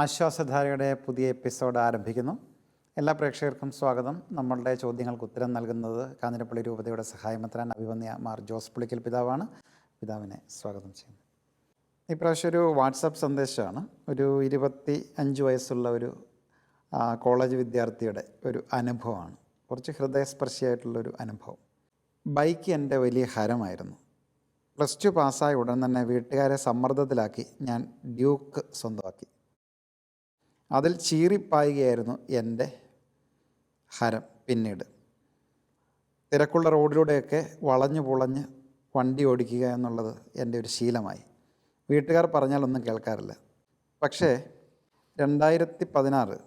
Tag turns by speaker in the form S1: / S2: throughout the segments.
S1: ആശ്വാസധാരയുടെ പുതിയ എപ്പിസോഡ് ആരംഭിക്കുന്നു. എല്ലാ പ്രേക്ഷകർക്കും സ്വാഗതം. നമ്മളുടെ ചോദ്യങ്ങൾക്ക് ഉത്തരം നൽകുന്നത് കാഞ്ഞിരപ്പള്ളി രൂപതയുടെ സഹായമെത്രാൻ അഭിവന്യ മാർ ജോസ് പുളിക്കൽ പിതാവാണ്. പിതാവിനെ സ്വാഗതം ചെയ്യുന്നു. ഇപ്രാവശ്യം ഒരു വാട്സാപ്പ് സന്ദേശമാണ്. ഒരു 25 വയസ്സുള്ള ഒരു കോളേജ് വിദ്യാർത്ഥിയുടെ ഒരു അനുഭവമാണ്. കുറച്ച് ഹൃദയസ്പർശിയായിട്ടുള്ളൊരു അനുഭവം. ബൈക്ക് എൻ്റെ വലിയ ഹരമായിരുന്നു. +2 പാസ്സായ ഉടൻ തന്നെ വീട്ടുകാരെ സമ്മർദ്ദത്തിലാക്കി ഞാൻ ഡ്യൂക്ക് സ്വന്തമാക്കി. അതിൽ ചീറിപ്പായുകയായിരുന്നു എൻ്റെ ഹരം. പിന്നീട് തിരക്കുള്ള റോഡിലൂടെയൊക്കെ വളഞ്ഞു പുളഞ്ഞ് വണ്ടി ഓടിക്കുക എന്നുള്ളത് എൻ്റെ ഒരു ശീലമായി. വീട്ടുകാർ പറഞ്ഞാലൊന്നും കേൾക്കാറില്ല. പക്ഷേ 2016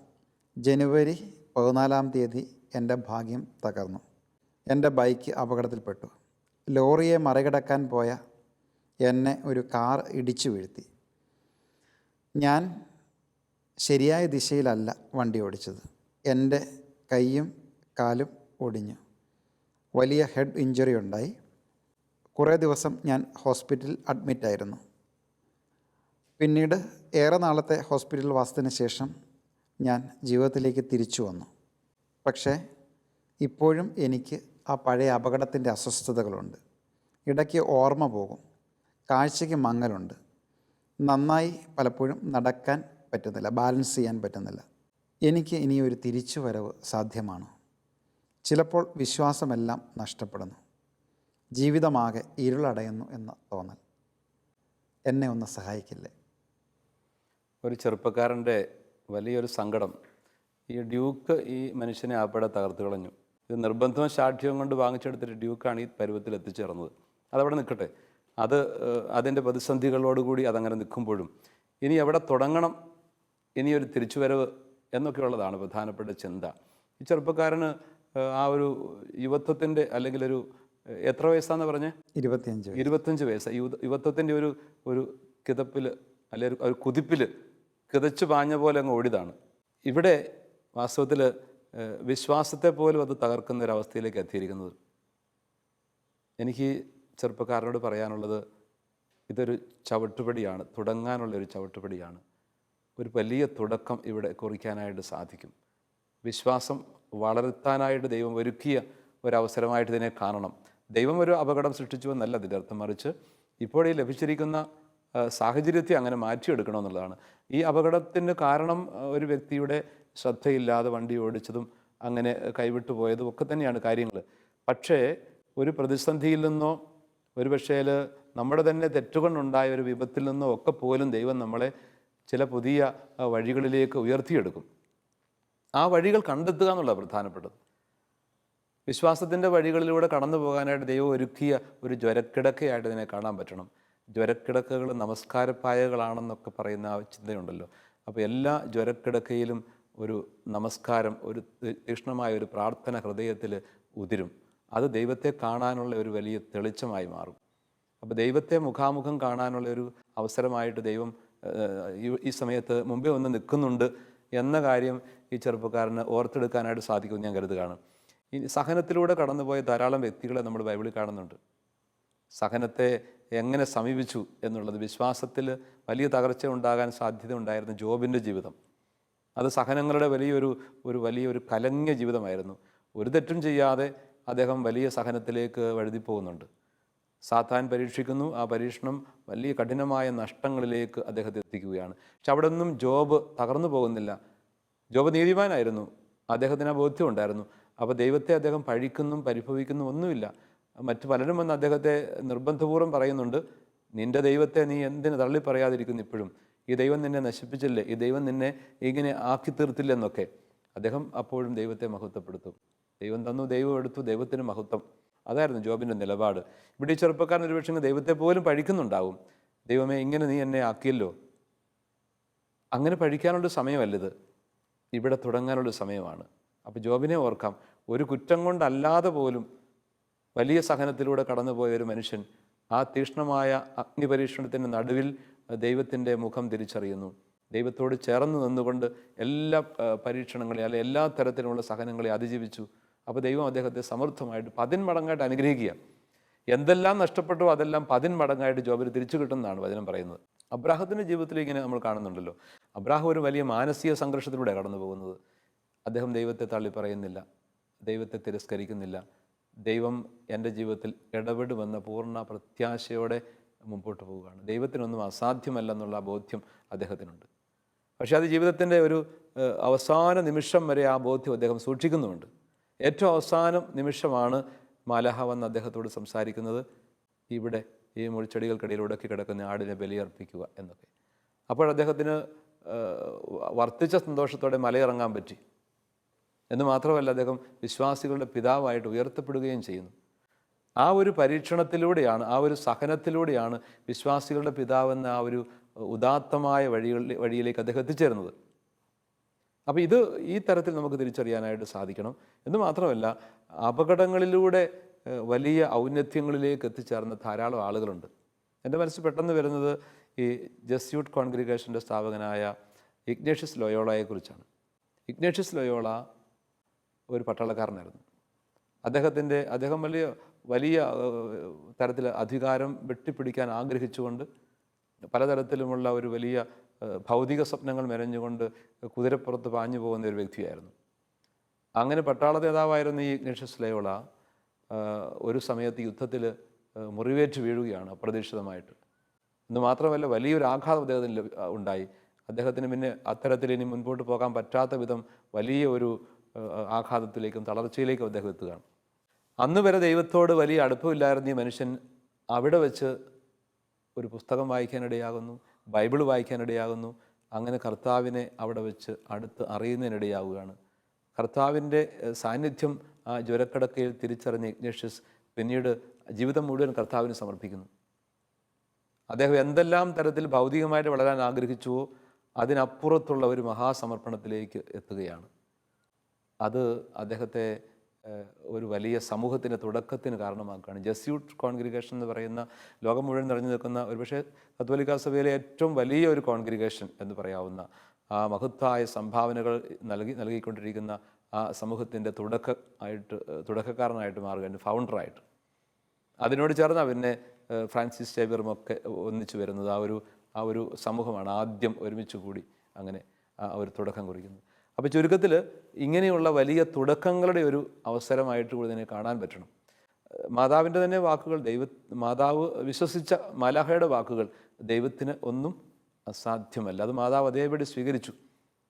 S1: ജനുവരി 14 എൻ്റെ ഭാഗ്യം തകർന്നു. എൻ്റെ ബൈക്ക് അപകടത്തിൽപ്പെട്ടു. ലോറിയെ മറികടക്കാൻ പോയ എന്നെ ഒരു കാർ ഇടിച്ചു വീഴ്ത്തി. ഞാൻ ശരിയായ ദിശയിലല്ല വണ്ടി ഓടിച്ചത്. എൻ്റെ കൈയും കാലും ഒടിഞ്ഞു. വലിയ ഹെഡ് ഇഞ്ചുറി ഉണ്ടായി. കുറേ ദിവസം ഞാൻ ഹോസ്പിറ്റലിൽ അഡ്മിറ്റായിരുന്നു. പിന്നീട് ഏറെ നാളത്തെ ഹോസ്പിറ്റൽ വാസത്തിന് ശേഷം ഞാൻ ജീവിതത്തിലേക്ക് തിരിച്ചു വന്നു. പക്ഷേ ഇപ്പോഴും എനിക്ക് ആ പഴയ അപകടത്തിൻ്റെ അസ്വസ്ഥതകളുണ്ട്. ഇടയ്ക്ക് ഓർമ്മ പോകും. കാഴ്ചയ്ക്ക് മങ്ങലുണ്ട്. നന്നായി പലപ്പോഴും നടക്കാൻ പറ്റുന്നില്ല, ബാലൻസ് ചെയ്യാൻ പറ്റുന്നില്ല. എനിക്ക് ഇനിയൊരു തിരിച്ചു വരവ് സാധ്യമാണോ? ചിലപ്പോൾ വിശ്വാസമെല്ലാം നഷ്ടപ്പെടുന്നു. ജീവിതമാകെ ഇരുളടയുന്നു എന്ന തോന്നൽ. എന്നെ ഒന്ന് സഹായിക്കില്ലേ?
S2: ഒരു ചെറുപ്പക്കാരൻ്റെ വലിയൊരു സങ്കടം. ഈ ഡ്യൂക്ക് ഈ മനുഷ്യനെ ആപ്പടെ തകർത്ത് കളഞ്ഞു. ഇത് നിർബന്ധവും ശാഠ്യവും കൊണ്ട് വാങ്ങിച്ചെടുത്തിട്ട് ഡ്യൂക്കാണ് ഈ പരുവത്തിൽ എത്തിച്ചേർന്നത്. അതവിടെ നിൽക്കട്ടെ. അതിൻ്റെ പ്രതിസന്ധികളോടുകൂടി അതങ്ങനെ നിൽക്കുമ്പോഴും ഇനി എവിടെ തുടങ്ങണം, ഇനിയൊരു തിരിച്ചുവരവ് എന്നൊക്കെയുള്ളതാണ് പ്രധാനപ്പെട്ട ചിന്ത. ഈ ചെറുപ്പക്കാരന് ആ ഒരു യുവത്വത്തിൻ്റെ അല്ലെങ്കിൽ ഒരു എത്ര വയസ്സാണെന്ന് പറഞ്ഞേ? 25 വയസ്സ്. യുവത്വത്തിൻ്റെ ഒരു കിതപ്പിൽ അല്ലെങ്കിൽ ഒരു കുതിപ്പിൽ കിതച്ചു പാഞ്ഞ പോലെ അങ്ങ് ഓടിയതാണ്. ഇവിടെ വാസ്തവത്തിൽ വിശ്വാസത്തെ പോലും അത് തകർക്കുന്ന ഒരവസ്ഥയിലേക്ക് എത്തിയിരിക്കുന്നത്. എനിക്ക് ചെറുപ്പക്കാരനോട് പറയാനുള്ളത്, ഇതൊരു ചവിട്ടുപടിയാണ്, തുടങ്ങാനുള്ളൊരു ചവിട്ടുപടിയാണ്. ഒരു വലിയ തുടക്കം ഇവിടെ കുറിക്കാനായിട്ട് സാധിക്കും. വിശ്വാസം വളർത്താനായിട്ട് ദൈവം ഒരുക്കിയ ഒരവസരമായിട്ട് ഇതിനെ കാണണം. ദൈവം ഒരു അപകടം സൃഷ്ടിച്ചു എന്നല്ല ഇതിൻ്റെ അർത്ഥം, മറിച്ച് ഇപ്പോൾ ഈ ലഭിച്ചിരിക്കുന്ന സാഹചര്യത്തെ അങ്ങനെ മാറ്റിയെടുക്കണമെന്നുള്ളതാണ്. ഈ അപകടത്തിന് കാരണം ഒരു വ്യക്തിയുടെ ശ്രദ്ധയില്ലാതെ വണ്ടി ഓടിച്ചതും അങ്ങനെ കൈവിട്ടു പോയതും ഒക്കെ തന്നെയാണ് കാര്യങ്ങൾ. പക്ഷേ ഒരു പ്രതിസന്ധിയിൽ നിന്നോ ഒരു പക്ഷേ നമ്മുടെ തന്നെ തെറ്റുകൊണ്ടുണ്ടായ ഒരു വിപത്തിൽ നിന്നോ ഒക്കെ പോലും ദൈവം നമ്മളെ ചില പുതിയ വഴികളിലേക്ക് ഉയർത്തിയെടുക്കും. ആ വഴികൾ കണ്ടെത്തുക എന്നുള്ളത് പ്രധാനപ്പെട്ടത്. വിശ്വാസത്തിൻ്റെ വഴികളിലൂടെ കടന്നു പോകാനായിട്ട് ദൈവം ഒരുക്കിയ ഒരു ജ്വരക്കിടക്കയായിട്ട് ഇതിനെ കാണാൻ പറ്റണം. ജ്വരക്കിടക്കകൾ നമസ്കാരപ്പായകളാണെന്നൊക്കെ പറയുന്ന ആ ചിന്തയുണ്ടല്ലോ. അപ്പോൾ എല്ലാ ജ്വരക്കിടക്കയിലും ഒരു നമസ്കാരം, ഒരു തീക്ഷ്ണമായ ഒരു പ്രാർത്ഥന ഹൃദയത്തിൽ ഉതിരും. അത് ദൈവത്തെ കാണാനുള്ള ഒരു വലിയ തെളിച്ചമായി മാറും. അപ്പോൾ ദൈവത്തെ മുഖാമുഖം കാണാനുള്ള ഒരു അവസരമായിട്ട് ദൈവം ഈ സമയത്ത് മുമ്പേ ഒന്ന് നിൽക്കുന്നുണ്ട് എന്ന കാര്യം ഈ ചെറുപ്പക്കാരന് ഓർത്തെടുക്കാനായിട്ട് സാധിക്കുമെന്ന് ഞാൻ കരുതുകയാണ്. ഈ സഹനത്തിലൂടെ കടന്നുപോയ ധാരാളം വ്യക്തികളെ നമ്മൾ ബൈബിളിൽ കാണുന്നുണ്ട്. സഹനത്തെ എങ്ങനെ സമീപിച്ചു എന്നുള്ളത്, വിശ്വാസത്തിൽ വലിയ തകർച്ച ഉണ്ടാകാൻ സാധ്യത ഉണ്ടായിരുന്ന ജോബിൻ്റെ ജീവിതം, അത് സഹനങ്ങളുടെ വലിയൊരു കലങ്ങിയ ജീവിതമായിരുന്നു. ഒരു തെറ്റും ചെയ്യാതെ അദ്ദേഹം വലിയ സഹനത്തിലേക്ക് വഴുതിപ്പോകുന്നുണ്ട്. സാത്താൻ പരീക്ഷിക്കുന്നു. ആ പരീക്ഷണം വലിയ കഠിനമായ നഷ്ടങ്ങളിലേക്ക് അദ്ദേഹത്തെ എത്തിക്കുകയാണ്. പക്ഷെ അവിടെ ഒന്നും ജോബ് തകർന്നു പോകുന്നില്ല. ജോബ് നീതിമാനായിരുന്നു, അദ്ദേഹത്തിന് ആ ബോധ്യം ഉണ്ടായിരുന്നു. അപ്പോൾ ദൈവത്തെ അദ്ദേഹം പഴിക്കുന്നു, പരിഭവിക്കുന്നു ഒന്നുമില്ല. മറ്റു പലരും വന്ന് അദ്ദേഹത്തെ നിർബന്ധപൂർവ്വം പറയുന്നുണ്ട്, നിൻ്റെ ദൈവത്തെ നീ എന്തിന് തള്ളി പറയാതിരിക്കുന്നു? ഇപ്പോഴും ഈ ദൈവം നിന്നെ നശിപ്പിച്ചില്ലേ, ഈ ദൈവം നിന്നെ ഇങ്ങനെ ആക്കി തീർത്തില്ലെന്നൊക്കെ. അദ്ദേഹം അപ്പോഴും ദൈവത്തെ മഹത്വപ്പെടുത്തും. ദൈവം തന്നു, ദൈവം എടുത്തു, ദൈവത്തിന് മഹത്വം. അതായിരുന്നു ജോബിൻ്റെ നിലപാട്. ഇവിടെ ഈ ചെറുപ്പക്കാരൻ ഒരുപക്ഷെ ദൈവത്തെ പോലും പഴിക്കുന്നുണ്ടാവും. ദൈവമേ, ഇങ്ങനെ നീ എന്നെ ആക്കിയല്ലോ. അങ്ങനെ പഴിക്കാനുള്ള സമയമല്ലത്, ഇവിടെ തുടങ്ങാനുള്ള സമയമാണ്. അപ്പോൾ ജോബിനെ ഓർക്കാം. ഒരു കുറ്റം കൊണ്ടല്ലാതെ പോലും വലിയ സഹനത്തിലൂടെ കടന്നുപോയ ഒരു മനുഷ്യൻ ആ തീക്ഷ്ണമായ അഗ്നിപരീക്ഷണത്തിൻ്റെ നടുവിൽ ദൈവത്തിൻ്റെ മുഖം തിരിച്ചറിയുന്നു. ദൈവത്തോട് ചേർന്ന് നിന്നുകൊണ്ട് എല്ലാ പരീക്ഷണങ്ങളെ അല്ലെങ്കിൽ എല്ലാ തരത്തിലുള്ള സഹനങ്ങളെ അതിജീവിച്ചു. അപ്പോൾ ദൈവം അദ്ദേഹത്തെ സമൃദ്ധമായിട്ട് 10 മടങ്ങായിട്ട് അനുഗ്രഹിക്കുക. എന്തെല്ലാം നഷ്ടപ്പെട്ടോ അതെല്ലാം 10 മടങ്ങായിട്ട് ജോബിന് തിരിച്ചു കിട്ടുമെന്നാണ് വചനം പറയുന്നത്. അബ്രാഹത്തിൻ്റെ ജീവിതത്തിൽ ഇങ്ങനെ നമ്മൾ കാണുന്നുണ്ടല്ലോ. അബ്രാഹം ഒരു വലിയ മാനസിക സംഘർഷത്തിലൂടെ കടന്നു പോകുന്നത്. അദ്ദേഹം ദൈവത്തെ തള്ളി പറയുന്നില്ല, ദൈവത്തെ തിരസ്കരിക്കുന്നില്ല. ദൈവം എൻ്റെ ജീവിതത്തിൽ ഇടപെടുമെന്ന പൂർണ്ണ പ്രത്യാശയോടെ മുമ്പോട്ട് പോവുകയാണ്. ദൈവത്തിനൊന്നും അസാധ്യമല്ലെന്നുള്ള ബോധ്യം അദ്ദേഹത്തിനുണ്ട്. പക്ഷേ അത് ജീവിതത്തിൻ്റെ ഒരു അവസാന നിമിഷം വരെ ആ ബോധ്യം അദ്ദേഹം സൂക്ഷിക്കുന്നുമുണ്ട്. ഏറ്റവും അവസാന നിമിഷമാണ് മാലാഹ വന്ന് അദ്ദേഹത്തോട് സംസാരിക്കുന്നത്, ഇവിടെ ഈ മുൾച്ചെടികൾക്കിടയിൽ ഉടക്കി കിടക്കുന്ന ആടിനെ ബലിയർപ്പിക്കുക എന്നൊക്കെ. അപ്പോൾ അദ്ദേഹത്തിന് വർദ്ധിച്ച സന്തോഷത്തോടെ മലയിറങ്ങാൻ പറ്റി എന്ന് മാത്രമല്ല, അദ്ദേഹം വിശ്വാസികളുടെ പിതാവായിട്ട് ഉയർത്തപ്പെടുകയും ചെയ്യുന്നു. ആ ഒരു പരീക്ഷണത്തിലൂടെയാണ്, ആ ഒരു സഹനത്തിലൂടെയാണ് വിശ്വാസികളുടെ പിതാവെന്ന ആ ഒരു ഉദാത്തമായ വഴിയിലേക്ക് അദ്ദേഹം എത്തിച്ചേരുന്നത്. അപ്പോൾ ഇത് ഈ തരത്തിൽ നമുക്ക് തിരിച്ചറിയാനായിട്ട് സാധിക്കണം. എന്ന് മാത്രമല്ല, അപകടങ്ങളിലൂടെ വലിയ ഔന്നത്യങ്ങളിലേക്ക് എത്തിച്ചേർന്ന ധാരാളം ആളുകളുണ്ട്. എൻ്റെ മനസ്സിൽ പെട്ടെന്ന് വരുന്നത് ഈ ജസ്യൂട്ട് കോൺഗ്രിഗേഷൻ്റെ സ്ഥാപകനായ ഇഗ്നേഷ്യസ് ലോയോളയെക്കുറിച്ചാണ്. ഇഗ്നേഷ്യസ് ലോയോള ഒരു പട്ടാളക്കാരനായിരുന്നു. അദ്ദേഹം വലിയ തരത്തിൽ അധികാരം വെട്ടിപ്പിടിക്കാൻ ആഗ്രഹിച്ചുകൊണ്ട് പലതരത്തിലുമുള്ള ഒരു വലിയ ഭൗതിക സ്വപ്നങ്ങൾ മെനഞ്ഞുകൊണ്ട് കുതിരപ്പുറത്ത് പാഞ്ഞു പോകുന്ന ഒരു വ്യക്തിയായിരുന്നു. അങ്ങനെ പട്ടാള നേതാവായിരുന്ന ഈ ഇഗ്നേഷ്യസ് ലോയോള ഒരു സമയത്ത് യുദ്ധത്തിൽ മുറിവേറ്റ് വീഴുകയാണ് അപ്രതീക്ഷിതമായിട്ട്. എന്ന് മാത്രമല്ല, വലിയൊരു ആഘാതം അദ്ദേഹത്തിന് ഉണ്ടായി. അദ്ദേഹത്തിന് പിന്നെ അത്തരത്തിൽ ഇനി മുൻപോട്ട് പോകാൻ പറ്റാത്ത വിധം വലിയ ഒരു ആഘാതത്തിലേക്കും തളർച്ചയിലേക്കും അദ്ദേഹം എത്തുകയാണ്. അന്ന് വരെ ദൈവത്തോട് വലിയ അടുപ്പമില്ലായിരുന്ന ഈ മനുഷ്യൻ അവിടെ വെച്ച് ഒരു പുസ്തകം വായിക്കാനിടയാകുന്നു, ബൈബിൾ വായിക്കാനിടയാകുന്നു. അങ്ങനെ കർത്താവിനെ അവിടെ വെച്ച് അടുത്ത് അറിയുന്നതിനിടയാവുകയാണ്. കർത്താവിൻ്റെ സാന്നിധ്യം ആ ജ്വരക്കിടക്കയിൽ തിരിച്ചറിഞ്ഞ ഇഗ്നേഷ്യസ് പിന്നീട് ജീവിതം മുഴുവൻ കർത്താവിന് സമർപ്പിക്കുന്നു. അദ്ദേഹം എന്തെല്ലാം തരത്തിൽ ഭൗതികമായിട്ട് വളരാൻ ആഗ്രഹിച്ചുവോ അതിനപ്പുറത്തുള്ള ഒരു മഹാസമർപ്പണത്തിലേക്ക് എത്തുകയാണ്. അത് അദ്ദേഹത്തെ ഒരു വലിയ സമൂഹത്തിൻ്റെ തുടക്കത്തിന് കാരണമാക്കുകയാണ്. ജസ്യൂട്ട് കോൺഗ്രിഗേഷൻ എന്ന് പറയുന്ന ലോകം മുഴുവൻ നിറഞ്ഞു നിൽക്കുന്ന, ഒരുപക്ഷെ കത്തോലിക്കാ സഭയിലെ ഏറ്റവും വലിയ ഒരു കോൺഗ്രിഗേഷൻ എന്ന് പറയാവുന്ന ആ മഹത്തായ സംഭാവനകൾ നൽകിക്കൊണ്ടിരിക്കുന്ന ആ സമൂഹത്തിൻ്റെ തുടക്കക്കാരനായിട്ട് മാറുകയാണ്, ഫൗണ്ടറായിട്ട്. അതിനോട് ചേർന്ന് പിന്നെ ഫ്രാൻസിസ് സേവ്യറുമൊക്കെ ഒന്നിച്ചു വരുന്നത് ആ ഒരു സമൂഹമാണ് ആദ്യം ഒരുമിച്ച് കൂടി അങ്ങനെ ആ ഒരു തുടക്കം കുറിക്കുന്നത്. അപ്പോൾ ചുരുക്കത്തിൽ ഇങ്ങനെയുള്ള വലിയ തുടക്കങ്ങളുടെ ഒരു അവസരമായിട്ട് കൂടി ഇതിനെ കാണാൻ പറ്റണം. മാതാവിൻ്റെ തന്നെ വാക്കുകൾ, മാതാവ് വിശ്വസിച്ച മാലാഖയുടെ വാക്കുകൾ, ദൈവത്തിന് ഒന്നും അസാധ്യമല്ല. അത് മാതാവ് അതേപടി സ്വീകരിച്ചു.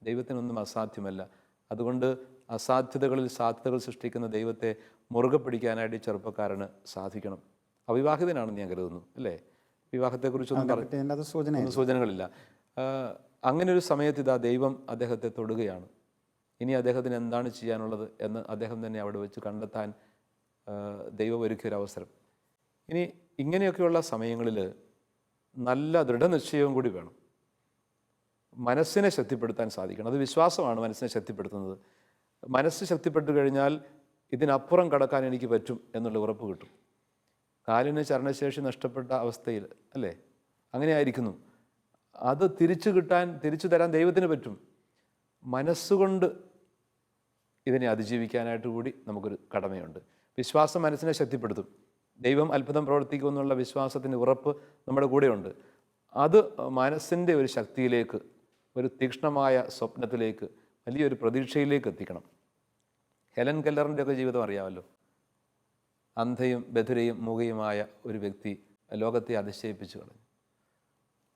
S2: ദൈവത്തിനൊന്നും അസാധ്യമല്ല. അതുകൊണ്ട് അസാധ്യതകളിൽ സാധ്യതകൾ സൃഷ്ടിക്കുന്ന ദൈവത്തെ മുറുകെ പിടിക്കാനായിട്ട് ചെറുപ്പക്കാരന് സാധിക്കണം. അവിവാഹിതനാണെന്ന് ഞാൻ കരുതുന്നു, അല്ലേ? വിവാഹത്തെക്കുറിച്ചൊന്നും സൂചനകളില്ല. അങ്ങനെ ഒരു സമയത്ത് ഇതാ ദൈവം അദ്ദേഹത്തെ തൊടുകയാണ്. ഇനി അദ്ദേഹത്തിന് എന്താണ് ചെയ്യാനുള്ളത് എന്ന് അദ്ദേഹം തന്നെ അവിടെ വെച്ച് കണ്ടെത്താൻ ദൈവം ഒരുക്കിയൊരവസരം. ഇനി ഇങ്ങനെയൊക്കെയുള്ള സമയങ്ങളിൽ നല്ല ദൃഢനിശ്ചയവും കൂടി വേണം. മനസ്സിനെ ശക്തിപ്പെടുത്താൻ സാധിക്കണം. അത് വിശ്വാസമാണ് മനസ്സിനെ ശക്തിപ്പെടുത്തുന്നത്. മനസ്സ് ശക്തിപ്പെട്ടു കഴിഞ്ഞാൽ ഇതിനപ്പുറം കടക്കാൻ എനിക്ക് പറ്റും എന്നുള്ള ഉറപ്പ് കിട്ടും. കാലിന് ചലനശേഷി നഷ്ടപ്പെട്ട അവസ്ഥയിൽ, അല്ലേ, അങ്ങനെ ആയിരിക്കുന്നു. അത് തിരിച്ചു തരാൻ ദൈവത്തിന് പറ്റും. മനസ്സുകൊണ്ട് ഇതിനെ അതിജീവിക്കാനായിട്ട് കൂടി നമുക്കൊരു കടമയുണ്ട്. വിശ്വാസം മനസ്സിനെ ശക്തിപ്പെടുത്തും. ദൈവം അത്ഭുതം പ്രവർത്തിക്കുമെന്നുള്ള വിശ്വാസത്തിൻ്റെ ഉറപ്പ് നമ്മുടെ കൂടെയുണ്ട്. അത് മനസ്സിൻ്റെ ഒരു ശക്തിയിലേക്ക്, ഒരു തീക്ഷ്ണമായ സ്വപ്നത്തിലേക്ക്, വലിയൊരു പ്രതീക്ഷയിലേക്ക് എത്തിക്കണം. ഹെലൻ കെല്ലറിൻ്റെ ഒക്കെ ജീവിതം അറിയാമല്ലോ. അന്ധയും ബധിരയും മൂകയുമായ ഒരു വ്യക്തി ലോകത്തെ അതിശയിപ്പിച്ചു കളഞ്ഞു.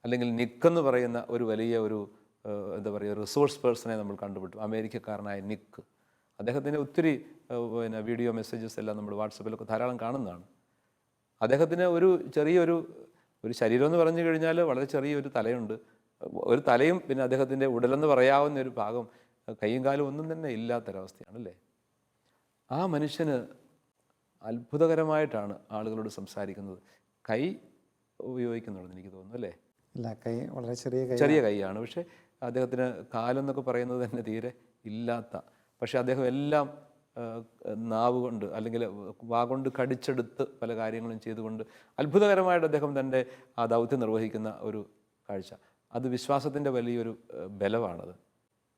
S2: അല്ലെങ്കിൽ നിക്കെന്ന് പറയുന്ന ഒരു വലിയ എന്താ പറയുക, റിസോഴ്സ് പേഴ്സണെ നമ്മൾ കണ്ടുപിട്ടു. അമേരിക്കക്കാരനായ നിക്ക്. അദ്ദേഹത്തിൻ്റെ ഒത്തിരി വീഡിയോ മെസ്സേജസ് എല്ലാം നമ്മൾ വാട്സപ്പിലൊക്കെ ധാരാളം കാണുന്നതാണ്. അദ്ദേഹത്തിന് ചെറിയൊരു ശരീരം എന്ന് പറഞ്ഞു കഴിഞ്ഞാൽ വളരെ ചെറിയൊരു തലയുണ്ട്. ഒരു തലയും പിന്നെ അദ്ദേഹത്തിൻ്റെ ഉടലെന്ന് പറയാവുന്ന ഒരു ഭാഗം, കൈയും കാലും ഒന്നും തന്നെ ഇല്ലാത്തൊരവസ്ഥയാണ്, അല്ലേ? ആ മനുഷ്യന് അത്ഭുതകരമായിട്ടാണ് ആളുകളോട് സംസാരിക്കുന്നത്. കൈ ഉപയോഗിക്കുന്നുണ്ടെന്ന് എനിക്ക് തോന്നുന്നു, അല്ലേ?
S1: ഇല്ല, കൈ വളരെ ചെറിയ
S2: കൈയാണ്. പക്ഷേ അദ്ദേഹത്തിന് കാലെന്നൊക്കെ പറയുന്നത് തന്നെ തീരെ ഇല്ലാത്ത, പക്ഷേ അദ്ദേഹം എല്ലാം നാവ് കൊണ്ട് അല്ലെങ്കിൽ വാഗൊണ്ട് കടിച്ചെടുത്ത് പല കാര്യങ്ങളും ചെയ്തുകൊണ്ട് അത്ഭുതകരമായിട്ട് അദ്ദേഹം തൻ്റെ ആ ദൗത്യം നിർവഹിക്കുന്ന ഒരു കാഴ്ച. അത് വിശ്വാസത്തിൻ്റെ വലിയൊരു ബലമാണത്.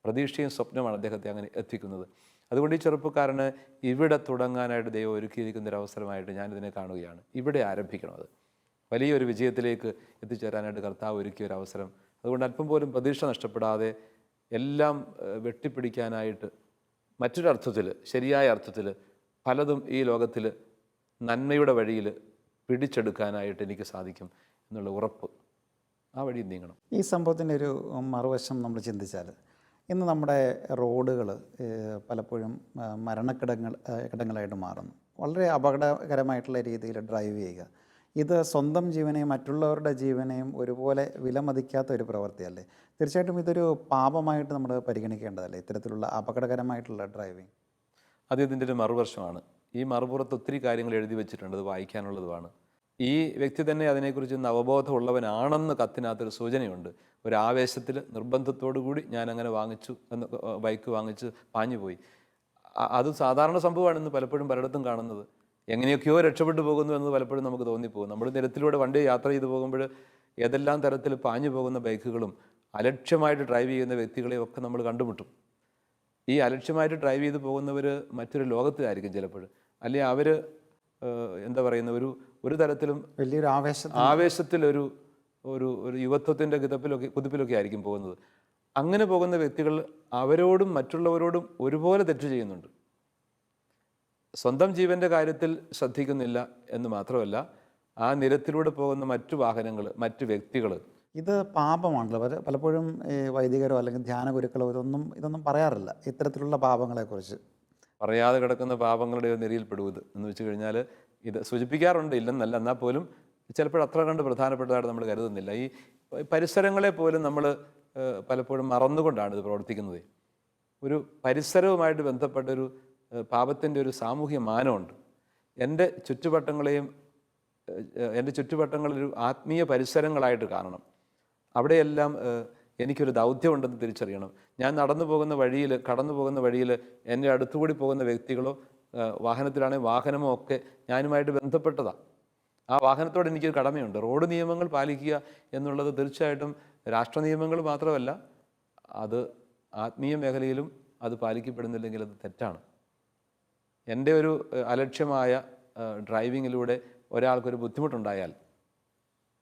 S2: പ്രതീക്ഷയും സ്വപ്നമാണ് അദ്ദേഹത്തെ അങ്ങനെ എത്തിക്കുന്നത്. അതുകൊണ്ട് ഈ ചെറുപ്പക്കാരന് ഇവിടെ തുടങ്ങാനായിട്ട് ദൈവം ഒരുക്കിയിരിക്കുന്നൊരവസരമായിട്ട് ഞാനിതിനെ കാണുകയാണ്. ഇവിടെ ആരംഭിക്കണം. അത് വലിയൊരു വിജയത്തിലേക്ക് എത്തിച്ചേരാനായിട്ട് കർത്താവ് ഒരുക്കിയ ഒരു അവസരം. അതുകൊണ്ട് അല്പം പോലും പ്രതീക്ഷ നഷ്ടപ്പെടാതെ എല്ലാം വെട്ടിപ്പിടിക്കാനായിട്ട് മറ്റൊരർത്ഥത്തിൽ, ശരിയായ അർത്ഥത്തിൽ പലതും ഈ ലോകത്തിൽ നന്മയുടെ വഴിയിൽ പിടിച്ചെടുക്കാനായിട്ട് എനിക്ക് സാധിക്കും എന്നുള്ള ഉറപ്പ്, ആ വഴി നീങ്ങണം.
S1: ഈ സംഭവത്തിൻ്റെ ഒരു മറുവശം നമ്മൾ ചിന്തിച്ചാൽ, ഇന്ന് നമ്മുടെ റോഡുകൾ പലപ്പോഴും കിടങ്ങളായിട്ട് മാറുന്നു. വളരെ അപകടകരമായിട്ടുള്ള രീതിയിൽ ഡ്രൈവ് ചെയ്യുക, ഇത് സ്വന്തം ജീവനെയും മറ്റുള്ളവരുടെ ജീവനെയും ഒരുപോലെ വിലമതിക്കാത്ത ഒരു പ്രവൃത്തിയല്ലേ? തീർച്ചയായിട്ടും ഇതൊരു പാപമായിട്ട് നമ്മൾ പരിഗണിക്കേണ്ടതല്ലേ, ഇത്തരത്തിലുള്ള അപകടകരമായിട്ടുള്ള ഡ്രൈവിങ്?
S2: അത് ഇതിൻ്റെ ഒരു മറുവർഷമാണ്. ഈ മറുപുറത്ത് ഒത്തിരി കാര്യങ്ങൾ എഴുതി വെച്ചിട്ടുണ്ട്, അത് വായിക്കാനുള്ളതുമാണ്. ഈ വ്യക്തി തന്നെ അതിനെക്കുറിച്ച് അവബോധമുള്ളവനാണെന്ന് കത്തിനകത്തൊരു സൂചനയുണ്ട്. ഒരു ആവേശത്തിൽ നിർബന്ധത്തോടു കൂടി ഞാൻ അങ്ങനെ വാങ്ങിച്ചു എന്ന് ബൈക്ക് വാങ്ങിച്ച് പാഞ്ഞുപോയി. അത് സാധാരണ സംഭവമാണ് ഇന്ന് പലപ്പോഴും പലയിടത്തും കാണുന്നത്. എങ്ങനെയൊക്കെയോ രക്ഷപ്പെട്ടു പോകുന്നു എന്ന് പലപ്പോഴും നമുക്ക് തോന്നിപ്പോകും. നമ്മൾ നിരത്തിലൂടെ വണ്ടി യാത്ര ചെയ്തു പോകുമ്പോൾ ഏതെല്ലാം തരത്തിൽ പാഞ്ഞു പോകുന്ന ബൈക്കുകളും അലക്ഷ്യമായിട്ട് ഡ്രൈവ് ചെയ്യുന്ന വ്യക്തികളെയും ഒക്കെ നമ്മൾ കണ്ടുമുട്ടും. ഈ അലക്ഷ്യമായിട്ട് ഡ്രൈവ് ചെയ്ത് പോകുന്നവർ മറ്റൊരു ലോകത്തിലായിരിക്കും ചിലപ്പോൾ. അല്ലെങ്കിൽ അവർ എന്താ പറയുന്ന ഒരു തരത്തിലും
S1: വലിയൊരു
S2: ആവേശത്തിൽ ഒരു യുവത്വത്തിൻ്റെ കുതിപ്പിലൊക്കെ ആയിരിക്കും പോകുന്നത്. അങ്ങനെ പോകുന്ന വ്യക്തികൾ അവരോടും മറ്റുള്ളവരോടും ഒരുപോലെ തെറ്റ് ചെയ്യുന്നുണ്ട്. സ്വന്തം ജീവൻ്റെ കാര്യത്തിൽ ശ്രദ്ധിക്കുന്നില്ല എന്ന് മാത്രമല്ല, ആ നിരത്തിലൂടെ പോകുന്ന മറ്റു വാഹനങ്ങൾ, മറ്റു വ്യക്തികൾ,
S1: ഇത് പാപമാണല്ലോ. പലപ്പോഴും ഈ വൈദികരോ അല്ലെങ്കിൽ ധ്യാന ഗുരുക്കളോ ഇതൊന്നും പറയാറില്ല ഇത്തരത്തിലുള്ള പാപങ്ങളെക്കുറിച്ച്.
S2: പറയാതെ കിടക്കുന്ന പാപങ്ങളുടെ ഒരു നിരയിൽപ്പെടുന്നത് എന്ന് വെച്ച് കഴിഞ്ഞാൽ ഇത് സൂചിപ്പിക്കാറുണ്ട്, ഇല്ലെന്നല്ല, എന്നാൽ പോലും ചിലപ്പോൾ അത്ര കണ്ട് പ്രധാനപ്പെട്ടതായിട്ട് നമ്മൾ കരുതുന്നില്ല. ഈ പരിസരങ്ങളെ പോലും നമ്മൾ പലപ്പോഴും മറന്നുകൊണ്ടാണ് ഇത് പ്രവർത്തിക്കുന്നത്. ഒരു പരിസരവുമായിട്ട് ബന്ധപ്പെട്ടൊരു പാപത്തിൻ്റെ ഒരു സാമൂഹ്യ മാനമുണ്ട്. എൻ്റെ ചുറ്റുവട്ടങ്ങളൊരു ആത്മീയ പരിസരങ്ങളായിട്ട് കാണണം. അവിടെയെല്ലാം എനിക്കൊരു ദൗത്യമുണ്ടെന്ന് തിരിച്ചറിയണം. ഞാൻ കടന്നു പോകുന്ന വഴിയിൽ എൻ്റെ അടുത്തുകൂടി പോകുന്ന വ്യക്തികളോ വാഹനത്തിലാണെങ്കിൽ വാഹനമോ ഒക്കെ ഞാനുമായിട്ട് ബന്ധപ്പെട്ടതാണ്. ആ വാഹനത്തോട് എനിക്കൊരു കടമയുണ്ട്. റോഡ് നിയമങ്ങൾ പാലിക്കുക എന്നുള്ളത് തീർച്ചയായിട്ടും രാഷ്ട്ര നിയമങ്ങൾ മാത്രമല്ല, അത് ആത്മീയ മേഖലയിലും അത് പാലിക്കപ്പെടുന്നില്ലെങ്കിൽ അത് തെറ്റാണ്. എൻ്റെ ഒരു അലക്ഷ്യമായ ഡ്രൈവിങ്ങിലൂടെ ഒരാൾക്കൊരു ബുദ്ധിമുട്ടുണ്ടായാൽ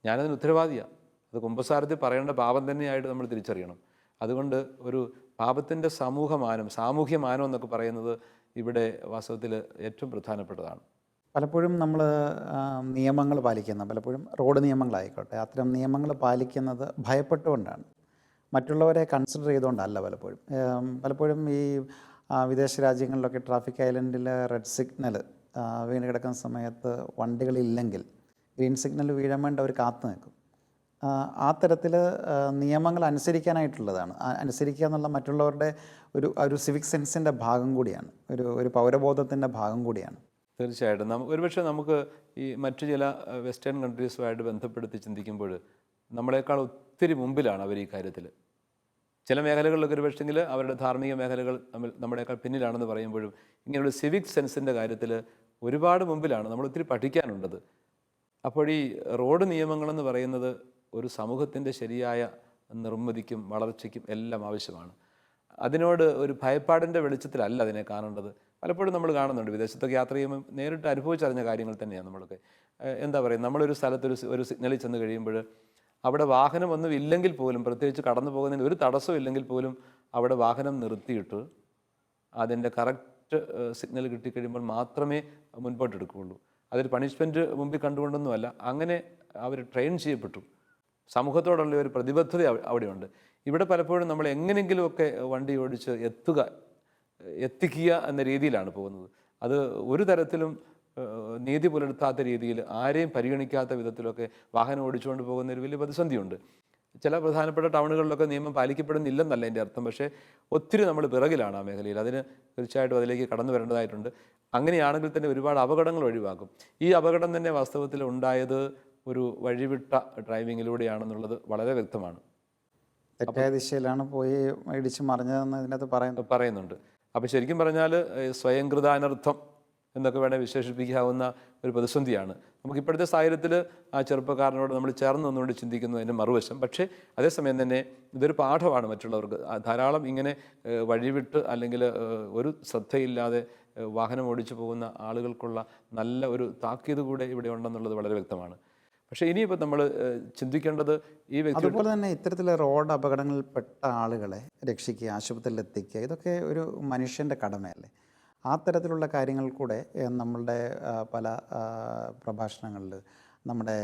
S2: ഞാനതിന് ഉത്തരവാദിയാണ്. അത് കുമ്പസാരത്തിൽ പറയേണ്ട പാപം തന്നെയായിട്ട് നമ്മൾ തിരിച്ചറിയണം. അതുകൊണ്ട് ഒരു പാപത്തിൻ്റെ സാമൂഹ്യ മാനം എന്നൊക്കെ പറയുന്നത് ഇവിടെ വാസ്തവത്തിൽ ഏറ്റവും പ്രധാനപ്പെട്ടതാണ്.
S1: പലപ്പോഴും നമ്മൾ നിയമങ്ങൾ പലപ്പോഴും റോഡ് നിയമങ്ങളായിക്കോട്ടെ, അത്തരം നിയമങ്ങൾ പാലിക്കുന്നത് ഭയപ്പെട്ടുകൊണ്ടാണ്, മറ്റുള്ളവരെ കൺസിഡർ ചെയ്തുകൊണ്ടല്ല. പലപ്പോഴും ഈ വിദേശ രാജ്യങ്ങളിലൊക്കെ ട്രാഫിക് ഐലൻഡിൽ റെഡ് സിഗ്നൽ വീണ് കിടക്കുന്ന സമയത്ത് വണ്ടികളില്ലെങ്കിൽ ഗ്രീൻ സിഗ്നൽ വീഴാൻ വേണ്ടി അവർ കാത്തു നിൽക്കും. ആ തരത്തിൽ നിയമങ്ങൾ അനുസരിക്കാനായിട്ടുള്ളതാണ്. അനുസരിക്കുക എന്നുള്ള മറ്റുള്ളവരുടെ ഒരു സിവിക് സെൻസിൻ്റെ ഭാഗം കൂടിയാണ്, ഒരു പൗരബോധത്തിൻ്റെ ഭാഗം കൂടിയാണ്.
S2: തീർച്ചയായിട്ടും ഒരുപക്ഷെ നമുക്ക് ഈ മറ്റു ചില വെസ്റ്റേൺ കൺട്രീസുമായിട്ട് ബന്ധപ്പെടുത്തി ചിന്തിക്കുമ്പോൾ നമ്മളെക്കാൾ ഒത്തിരി മുമ്പിലാണ് അവർ ഈ കാര്യത്തിൽ. ചില മേഖലകളിലൊക്കെ ഒരു പക്ഷെങ്കിൽ അവരുടെ ധാർമ്മിക മേഖലകൾ നമ്മളെക്കാൾ പിന്നിലാണെന്ന് പറയുമ്പോഴും ഇങ്ങനെയുള്ള സിവിക് സെൻസിൻ്റെ കാര്യത്തിൽ ഒരുപാട് മുമ്പിലാണ്. നമ്മൾ ഒത്തിരി പഠിക്കാനുണ്ടത്. അപ്പോൾ ഈ റോഡ് നിയമങ്ങളെന്ന് പറയുന്നത് ഒരു സമൂഹത്തിൻ്റെ ശരിയായ നിർമ്മിതിക്കും വളർച്ചയ്ക്കും എല്ലാം ആവശ്യമാണ്. അതിനോട് ഒരു ഭയപ്പാടിൻ്റെ വെളിച്ചത്തിലല്ല അതിനെ കാണേണ്ടത്. പലപ്പോഴും നമ്മൾ കാണുന്നുണ്ട്, വിദേശത്തൊക്കെ യാത്ര ചെയ്യുമ്പോൾ നേരിട്ട് അനുഭവിച്ചറിഞ്ഞ കാര്യങ്ങൾ തന്നെയാണ് നമ്മളൊക്കെ. എന്താ പറയുക, നമ്മളൊരു സ്ഥലത്ത് ഒരു സിഗ്നലിൽ ചെന്ന് കഴിയുമ്പോൾ അവിടെ വാഹനമൊന്നും ഇല്ലെങ്കിൽ പോലും, പ്രത്യേകിച്ച് കടന്നു പോകുന്നതിന് ഒരു തടസ്സം ഇല്ലെങ്കിൽ പോലും അവിടെ വാഹനം നിർത്തിയിട്ട് അതിൻ്റെ കറക്റ്റ് സിഗ്നൽ കിട്ടിക്കഴിയുമ്പോൾ മാത്രമേ മുൻപോട്ടെടുക്കുകയുള്ളൂ. അതൊരു പണിഷ്മെൻറ്റ് മുമ്പിൽ കണ്ടുകൊണ്ടൊന്നുമല്ല, അങ്ങനെ അവർ ട്രെയിൻ ചെയ്യപ്പെട്ടു. സമൂഹത്തോടുള്ള ഒരു പ്രതിബദ്ധത അവിടെയുണ്ട്. ഇവിടെ പലപ്പോഴും നമ്മൾ എങ്ങനെയെങ്കിലുമൊക്കെ വണ്ടി ഓടിച്ച് എത്തിക്കുക എന്ന രീതിയിലാണ് പോകുന്നത്. അത് ഒരു തരത്തിലും നീതി പുലർത്താത്ത രീതിയിൽ, ആരെയും പരിഗണിക്കാത്ത വിധത്തിലൊക്കെ വാഹനം ഓടിച്ചുകൊണ്ട് പോകുന്ന ഒരു വലിയ പ്രതിസന്ധിയുണ്ട്. ചില പ്രധാനപ്പെട്ട ടൗണുകളിലൊക്കെ നിയമം പാലിക്കപ്പെടുന്നില്ലെന്നല്ല എൻ്റെ അർത്ഥം, പക്ഷേ ഒത്തിരി നമ്മൾ പിറകിലാണ് ആ മേഖലയിൽ. അതിന് തീർച്ചയായിട്ടും അതിലേക്ക് കടന്നു വരേണ്ടതായിട്ടുണ്ട്. അങ്ങനെയാണെങ്കിൽ തന്നെ ഒരുപാട് അപകടങ്ങൾ ഒഴിവാക്കും. ഈ അപകടം തന്നെ വാസ്തവത്തിൽ ഉണ്ടായത് ഒരു വഴിവിട്ട ഡ്രൈവിങ്ങിലൂടെയാണെന്നുള്ളത് വളരെ വ്യക്തമാണ്.
S1: തെറ്റായ ദിശയിലാണ് പോയി ഇടിച്ച് മറിഞ്ഞതെന്ന് ഇതിനകത്ത്
S2: പറയുന്നുണ്ട്. അപ്പോൾ ശരിക്കും പറഞ്ഞാൽ സ്വയംകൃത അനർത്ഥം എന്നൊക്കെ വേണേൽ വിശേഷിപ്പിക്കാവുന്ന ഒരു പ്രതിസന്ധിയാണ്. നമുക്കിപ്പോഴത്തെ സാഹചര്യത്തിൽ ആ ചെറുപ്പക്കാരനോട് നമ്മൾ ചേർന്ന് നിന്നുകൊണ്ട് ചിന്തിക്കുന്നതിൻ്റെ മറുവശം. പക്ഷേ അതേസമയം തന്നെ ഇതൊരു പാഠമാണ് മറ്റുള്ളവർക്ക്. ധാരാളം ഇങ്ങനെ വഴിവിട്ട് അല്ലെങ്കിൽ ഒരു ശ്രദ്ധയില്ലാതെ വാഹനം ഓടിച്ചു പോകുന്ന ആളുകൾക്കുള്ള നല്ല ഒരു താക്കീത് കൂടെ ഇവിടെ ഉണ്ടെന്നുള്ളത് വളരെ വ്യക്തമാണ്. പക്ഷേ ഇനിയിപ്പോൾ നമ്മൾ ചിന്തിക്കേണ്ടത് ഈ വ്യക്തി
S1: അതുപോലെ തന്നെ ഇത്തരത്തിലെ റോഡ് അപകടങ്ങളിൽപ്പെട്ട ആളുകളെ രക്ഷിക്കുക, ആശുപത്രിയിൽ എത്തിക്കുക, ഇതൊക്കെ ഒരു മനുഷ്യൻ്റെ കടമയല്ലേ? ആ തരത്തിലുള്ള കാര്യങ്ങൾ കൂടെ നമ്മളുടെ പല പ്രഭാഷണങ്ങളിൽ, നമ്മുടെ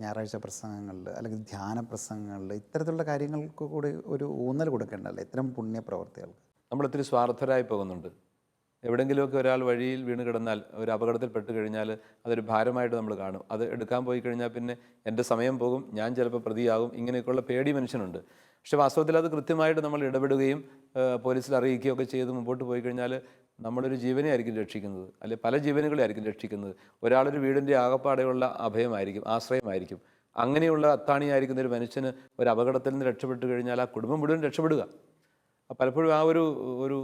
S1: ഞായറാഴ്ച പ്രസംഗങ്ങളിൽ, അല്ലെങ്കിൽ ധ്യാന പ്രസംഗങ്ങളിൽ ഇത്തരത്തിലുള്ള കാര്യങ്ങൾക്ക് കൂടി ഒരു ഊന്നൽ കൊടുക്കേണ്ടതല്ലേ ഇത്തരം പുണ്യപ്രവർത്തികൾക്ക്?
S2: നമ്മളൊത്തിരി സ്വാർത്ഥരായി പോകുന്നുണ്ട്. എവിടെയെങ്കിലുമൊക്കെ ഒരാൾ വഴിയിൽ വീണ് കിടന്നാൽ, ഒരു അപകടത്തിൽപ്പെട്ട് കഴിഞ്ഞാൽ അതൊരു ഭാരമായിട്ട് നമ്മൾ കാണും. അത് എടുക്കാൻ പോയി കഴിഞ്ഞാൽ പിന്നെ എൻ്റെ സമയം പോകും, ഞാൻ ചിലപ്പോൾ പ്രതിയാകും, ഇങ്ങനെയൊക്കെയുള്ള പേടി മനുഷ്യനുണ്ട്. പക്ഷേ വാസ്തവത്തിൽ അത് കൃത്യമായിട്ട് നമ്മൾ ഇടപെടുകയും പോലീസിൽ അറിയിക്കുകയും ഒക്കെ ചെയ്ത് മുമ്പോട്ട് പോയി കഴിഞ്ഞാൽ നമ്മളൊരു ജീവനെ ആയിരിക്കും രക്ഷിക്കുന്നത്, അല്ലെ പല ജീവനുകളെ ആയിരിക്കും രക്ഷിക്കുന്നത്. ഒരാളൊരു വീടിൻ്റെ ആകപ്പാടെയുള്ള അഭയമായിരിക്കും, ആശ്രയമായിരിക്കും. അങ്ങനെയുള്ള അത്താണിയായിരിക്കുന്ന ഒരു മനുഷ്യന് ഒരു അപകടത്തിൽ നിന്ന് രക്ഷപ്പെട്ട് കഴിഞ്ഞാൽ ആ കുടുംബം മുഴുവൻ രക്ഷപ്പെടുക. പലപ്പോഴും ആ ഒരു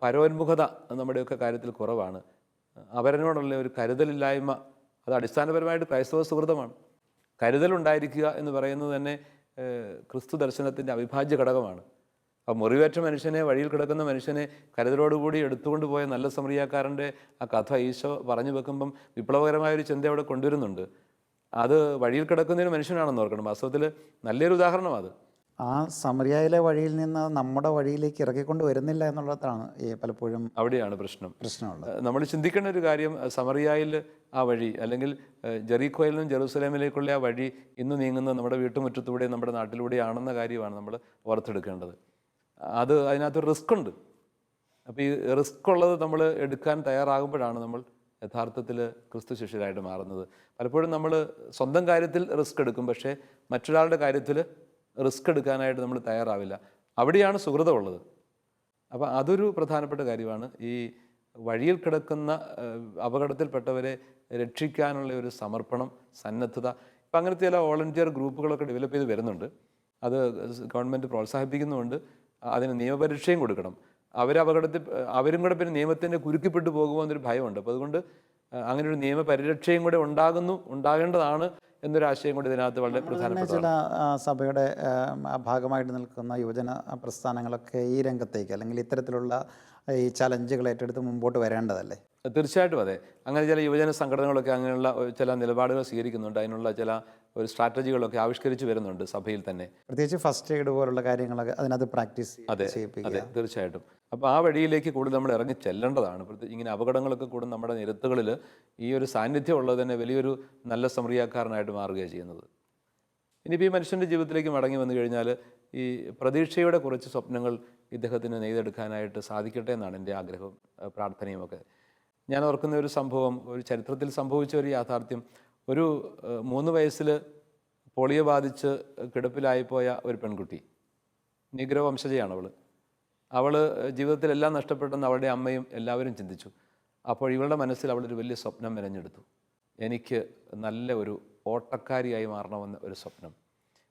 S2: പരോന്മുഖത നമ്മുടെയൊക്കെ കാര്യത്തിൽ കുറവാണ്. അവരനോടുള്ള ഒരു കരുതലില്ലായ്മ, അത് അടിസ്ഥാനപരമായിട്ട് ക്രൈസ്തവ സുഹൃതമാണ്. കരുതലുണ്ടായിരിക്കുക എന്ന് പറയുന്നത് തന്നെ ക്രിസ്തു ദർശനത്തിൻ്റെ അവിഭാജ്യ ഘടകമാണ്. അപ്പോൾ മുറിവേറ്റ മനുഷ്യനെ, വഴിയിൽ കിടക്കുന്ന മനുഷ്യനെ കരുതലോടുകൂടി എടുത്തുകൊണ്ട് പോയ നല്ല സമറിയാക്കാരൻ്റെ ആ കഥ ഈശോ പറഞ്ഞു വെക്കുമ്പം വിപ്ലവകരമായൊരു ചിന്ത അവിടെ കൊണ്ടുവരുന്നുണ്ട്. അത് വഴിയിൽ കിടക്കുന്നൊരു മനുഷ്യനാണെന്ന് ഓർക്കണം. വാസ്തവത്തിൽ നല്ലൊരു ഉദാഹരണമാണ് അത്.
S1: ആ സമറിയായിലെ വഴിയിൽ നിന്ന് നമ്മുടെ വഴിയിലേക്ക് ഇറക്കിക്കൊണ്ട് വരുന്നില്ല എന്നുള്ളതാണ് പലപ്പോഴും
S2: അവിടെയാണ് പ്രശ്നമുള്ളത്.
S1: പ്രശ്നമുള്ളത്.
S2: നമ്മൾ ചിന്തിക്കേണ്ട ഒരു കാര്യം, സമറിയായിൽ ആ വഴി, അല്ലെങ്കിൽ ജെറീക്കോയിൽ നിന്നും ജെറൂസലേമിലേക്കുള്ള ആ വഴി ഇന്ന് നീങ്ങുന്നത് നമ്മുടെ വീട്ടുമുറ്റത്തൂടെ, നമ്മുടെ നാട്ടിലൂടെയാണെന്ന കാര്യമാണ് നമ്മൾ ഓർത്തെടുക്കേണ്ടത്. അതിനകത്തൊരു റിസ്ക് ഉണ്ട്. അപ്പോൾ ഈ റിസ്ക് ഉള്ളത് നമ്മൾ എടുക്കാൻ തയ്യാറാകുമ്പോഴാണ് നമ്മൾ യഥാർത്ഥത്തിൽ ക്രിസ്തു ശിഷ്യരായിട്ട് മാറുന്നത്. പലപ്പോഴും നമ്മൾ സ്വന്തം കാര്യത്തിൽ റിസ്ക് എടുക്കും, പക്ഷേ മറ്റൊരാളുടെ കാര്യത്തിൽ റിസ്ക് എടുക്കാനായിട്ട് നമ്മൾ തയ്യാറാവില്ല. അവിടെയാണ് സുഹൃതമുള്ളത്. അപ്പോൾ അതൊരു പ്രധാനപ്പെട്ട കാര്യമാണ്. ഈ വഴിയിൽ കിടക്കുന്ന അപകടത്തിൽപ്പെട്ടവരെ രക്ഷിക്കാനുള്ള ഒരു സമർപ്പണം, സന്നദ്ധത. ഇപ്പം അങ്ങനത്തെ ചില വോളണ്ടിയർ ഗ്രൂപ്പുകളൊക്കെ ഡെവലപ്പ് ചെയ്ത് വരുന്നുണ്ട്. അത് ഗവൺമെൻറ് പ്രോത്സാഹിപ്പിക്കുന്നുമുണ്ട്. അതിന് നിയമപരീക്ഷയും കൊടുക്കണം. അവരും കൂടെ പിന്നെ നിയമത്തിൻ്റെ കുരുക്കിപ്പെട്ടു പോകുമോ എന്നൊരു ഭയമുണ്ട്. അപ്പോൾ അതുകൊണ്ട് അങ്ങനെ ഒരു നിയമപരിരക്ഷയും കൂടെ ഉണ്ടാകേണ്ടതാണ് എന്നൊരു ആശയം കൂടി ഇതിനകത്ത് വളരെ പ്രധാനപ്പെട്ട.
S1: ചില സഭയുടെ ഭാഗമായിട്ട് നിൽക്കുന്ന യുവജന പ്രസ്ഥാനങ്ങളൊക്കെ ഈ രംഗത്തേക്ക്, അല്ലെങ്കിൽ ഇത്തരത്തിലുള്ള ഈ ചലഞ്ചുകൾ ഏറ്റെടുത്ത് മുമ്പോട്ട് വരേണ്ടതല്ലേ?
S2: തീർച്ചയായിട്ടും അതെ. അങ്ങനെ ചില യുവജന സംഘടനകളൊക്കെ അങ്ങനെയുള്ള ചില നിലപാടുകൾ സ്വീകരിക്കുന്നുണ്ട്. അതിനുള്ള ചില ഒരു സ്ട്രാറ്റജികളൊക്കെ ആവിഷ്കരിച്ച് വരുന്നുണ്ട് സഭയിൽ തന്നെ.
S1: പ്രത്യേകിച്ച് ഫസ്റ്റ് എയ്ഡ് പോലുള്ള കാര്യങ്ങളൊക്കെ അതിനകത്ത് പ്രാക്ടീസ് ചെയ്യിപ്പിക്കുക.
S2: അതെ, തീർച്ചയായിട്ടും. അപ്പോൾ ആ വഴിയിലേക്ക് കൂടുതൽ നമ്മൾ ഇറങ്ങി ചെല്ലേണ്ടതാണ്. ഇങ്ങനെ അപകടങ്ങളൊക്കെ കൂടും നമ്മുടെ നിരത്തുകളിൽ ഈ ഒരു സാന്നിധ്യം ഉള്ളത് തന്നെ വലിയൊരു നല്ല സമറിയാക്കാരനായിട്ട് മാറുകയാണ് ചെയ്യുന്നത്. ഇനിയിപ്പോൾ ഈ മനുഷ്യൻ്റെ ജീവിതത്തിലേക്ക് മടങ്ങി വന്നു കഴിഞ്ഞാൽ ഈ പ്രതീക്ഷയുടെ കുറച്ച് സ്വപ്നങ്ങൾ ഇദ്ദേഹത്തിന് നെയ്തെടുക്കാനായിട്ട് സാധിക്കട്ടെ എന്നാണ് എൻ്റെ ആഗ്രഹവും പ്രാർത്ഥനയുമൊക്കെ. ഞാൻ ഓർക്കുന്ന ഒരു സംഭവം, ഒരു ചരിത്രത്തിൽ സംഭവിച്ച ഒരു യാഥാർത്ഥ്യം. ഒരു 3 വയസ്സിൽ പോളിയോ ബാധിച്ച് കിടപ്പിലായിപ്പോയ ഒരു പെൺകുട്ടി, നീഗ്രോ വംശജയാണ് അവൾ ജീവിതത്തിലെല്ലാം നഷ്ടപ്പെട്ടെന്ന് അവളുടെ അമ്മയും എല്ലാവരും ചിന്തിച്ചു. അപ്പോൾ ഇവളുടെ മനസ്സിൽ അവളൊരു വലിയ സ്വപ്നം മെനഞ്ഞെടുത്തു. എനിക്ക് നല്ല ഒരു ഓട്ടക്കാരിയായി മാറണമെന്ന ഒരു സ്വപ്നം,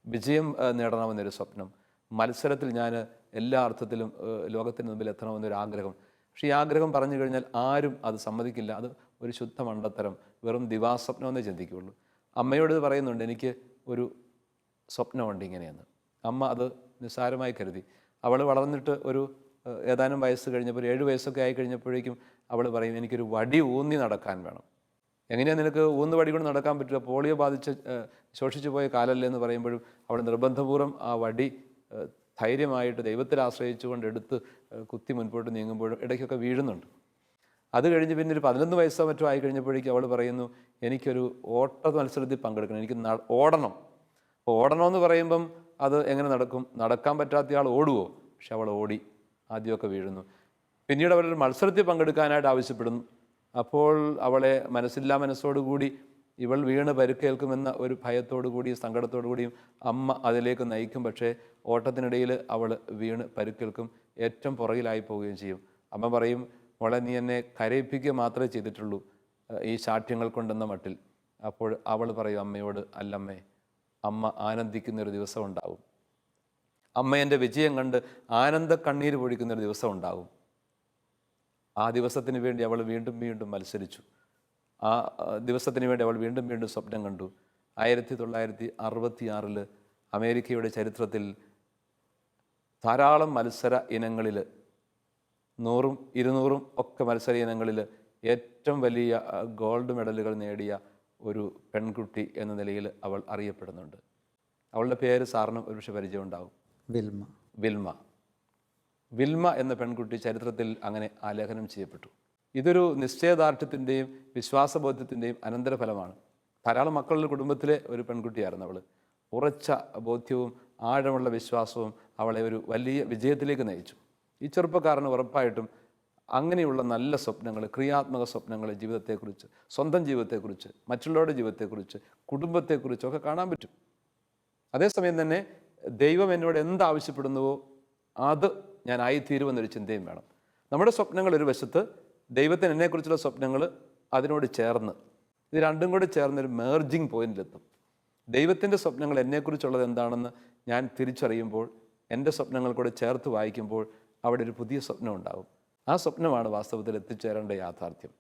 S2: വിജയം നേടണമെന്നൊരു സ്വപ്നം, മത്സരത്തിൽ ഞാൻ എല്ലാ അർത്ഥത്തിലും ലോകത്തിന് മുമ്പിൽ എത്തണമെന്നൊരു ആഗ്രഹം. പക്ഷേ ഈ ആഗ്രഹം പറഞ്ഞു കഴിഞ്ഞാൽ ആരും അത് സമ്മതിക്കില്ല. അത് ഒരു ശുദ്ധ മണ്ടത്തരം, വെറും ദിവാസ്വപ്നമെന്നേ ചിന്തിക്കുകയുള്ളൂ. അമ്മയോട് ഇത് പറയുന്നുണ്ട്, എനിക്ക് ഒരു സ്വപ്നമുണ്ട് ഇങ്ങനെയെന്ന്. അമ്മ അത് നിസ്സാരമായി കരുതി. അവൾ വളർന്നിട്ട് ഒരു ഏതാനും വയസ്സ് കഴിഞ്ഞപ്പോൾ, 7 വയസ്സൊക്കെ ആയി കഴിഞ്ഞപ്പോഴേക്കും അവൾ പറയും, എനിക്കൊരു വടി ഊന്നി നടക്കാൻ വേണം. എങ്ങനെയാണ് നിനക്ക് വടി കൊണ്ട് നടക്കാൻ പറ്റുക? പോളിയോ ബാധിച്ച് ശോഷിച്ചു പോയ കാലല്ലേ എന്ന് പറയുമ്പോഴും അവൾ നിർബന്ധപൂർവ്വം ആ വടി ധൈര്യമായിട്ട് ദൈവത്തിൽ ആശ്രയിച്ചുകൊണ്ട് എടുത്ത് കുത്തി മുൻപോട്ട് നീങ്ങുമ്പോഴും ഇടയ്ക്കൊക്കെ വീഴുന്നുണ്ട്. അത് കഴിഞ്ഞ് പിന്നെ ഒരു 11 വയസ്സോ മറ്റോ ആയി കഴിഞ്ഞപ്പോഴേക്കും അവൾ പറയുന്നു, എനിക്കൊരു ഓട്ട മത്സരത്തിൽ പങ്കെടുക്കണം, എനിക്ക് ഓടണം. അപ്പോൾ ഓടണമെന്ന് പറയുമ്പം അത് എങ്ങനെ നടക്കും? നടക്കാൻ പറ്റാത്തയാൾ ഓടുമോ? പക്ഷെ അവൾ ഓടി, ആദ്യമൊക്കെ വീഴുന്നു. പിന്നീട് അവരൊരു മത്സരത്തിൽ പങ്കെടുക്കാനായിട്ട് ആവശ്യപ്പെടുന്നു. അപ്പോൾ അവളെ മനസ്സോടുകൂടി ഇവൾ വീണ് പരുക്കേൽക്കുമെന്ന ഒരു ഭയത്തോടു കൂടിയും സങ്കടത്തോടു കൂടിയും അമ്മ അതിലേക്ക് നയിക്കും. പക്ഷേ ഓട്ടത്തിനിടയിൽ അവൾ വീണ് പരുക്കേൽക്കും, ഏറ്റവും പുറകിലായി പോവുകയും ചെയ്യും. അമ്മ പറയും, മോളെ നീ എന്നെ കരയിപ്പിക്കുക മാത്രമേ ചെയ്തിട്ടുള്ളൂ ഈ ശാഠ്യങ്ങൾ കൊണ്ടെന്ന മട്ടിൽ. അപ്പോൾ അവൾ പറയും അമ്മയോട്, അല്ലമ്മേ, അമ്മ ആനന്ദിക്കുന്നൊരു ദിവസം ഉണ്ടാവും. അമ്മ എൻ്റെ വിജയം കണ്ട് ആനന്ദ കണ്ണീര് പൊഴിക്കുന്നൊരു ദിവസം ഉണ്ടാവും. ആ ദിവസത്തിന് വേണ്ടി അവൾ വീണ്ടും വീണ്ടും മത്സരിച്ചു. ആ ദിവസത്തിന് വേണ്ടി അവൾ വീണ്ടും വീണ്ടും സ്വപ്നം കണ്ടു. 1966 അമേരിക്കയുടെ ചരിത്രത്തിൽ ധാരാളം മത്സര ഇനങ്ങളിൽ, 100ഉം 200ഉം ഒക്കെ മത്സര ഇനങ്ങളിൽ ഏറ്റവും വലിയ ഗോൾഡ് മെഡലുകൾ നേടിയ ഒരു പെൺകുട്ടി എന്ന നിലയിൽ അവൾ അറിയപ്പെടുന്നുണ്ട്. അവളുടെ പേര് സാറിന് ഒരുപക്ഷെ പരിചയമുണ്ടാകും.
S1: വിൽമ.
S2: വിൽമ. വിൽമ എന്ന പെൺകുട്ടി ചരിത്രത്തിൽ അങ്ങനെ ആലേഖനം ചെയ്യപ്പെട്ടു. ഇതൊരു നിശ്ചയദാർഢ്യത്തിൻ്റെയും വിശ്വാസബോധ്യത്തിൻ്റെയും അനന്തരഫലമാണ്. ധാരാളം മക്കളുടെ കുടുംബത്തിലെ ഒരു പെൺകുട്ടിയായിരുന്നു അവൾ. ഉറച്ച ബോധ്യവും ആഴമുള്ള വിശ്വാസവും അവളെ ഒരു വലിയ വിജയത്തിലേക്ക് നയിച്ചു. ഈ ചെറുപ്പക്കാരന് ഉറപ്പായിട്ടും അങ്ങനെയുള്ള നല്ല സ്വപ്നങ്ങൾ, ക്രിയാത്മക സ്വപ്നങ്ങൾ, ജീവിതത്തെക്കുറിച്ച്, സ്വന്തം ജീവിതത്തെക്കുറിച്ച്, മറ്റുള്ളവരുടെ ജീവിതത്തെക്കുറിച്ച്, കുടുംബത്തെക്കുറിച്ചൊക്കെ കാണാൻ പറ്റും. അതേസമയം തന്നെ ദൈവം എന്നോട് എന്താവശ്യപ്പെടുന്നുവോ അത് ഞാൻ ആയിത്തീരുമെന്നൊരു ചിന്തയും വേണം. നമ്മുടെ സ്വപ്നങ്ങൾ ഒരു വശത്ത്, ദൈവത്തിന് എന്നെക്കുറിച്ചുള്ള സ്വപ്നങ്ങൾ അതിനോട് ചേർന്ന്, ഇത് രണ്ടും കൂടി ചേർന്നൊരു മേർജിങ് പോയിന്റിലെത്തും. ദൈവത്തിൻ്റെ സ്വപ്നങ്ങൾ എന്നെക്കുറിച്ചുള്ളത് എന്താണെന്ന് ഞാൻ തിരിച്ചറിയുമ്പോൾ, എൻ്റെ സ്വപ്നങ്ങൾ കൂടെ ചേർത്ത് വായിക്കുമ്പോൾ അവിടെ ഒരു പുതിയ സ്വപ്നം ഉണ്ടാകും. ആ സ്വപ്നമാണ് വാസ്തവത്തിൽ എത്തിച്ചേരേണ്ട യാഥാർത്ഥ്യം.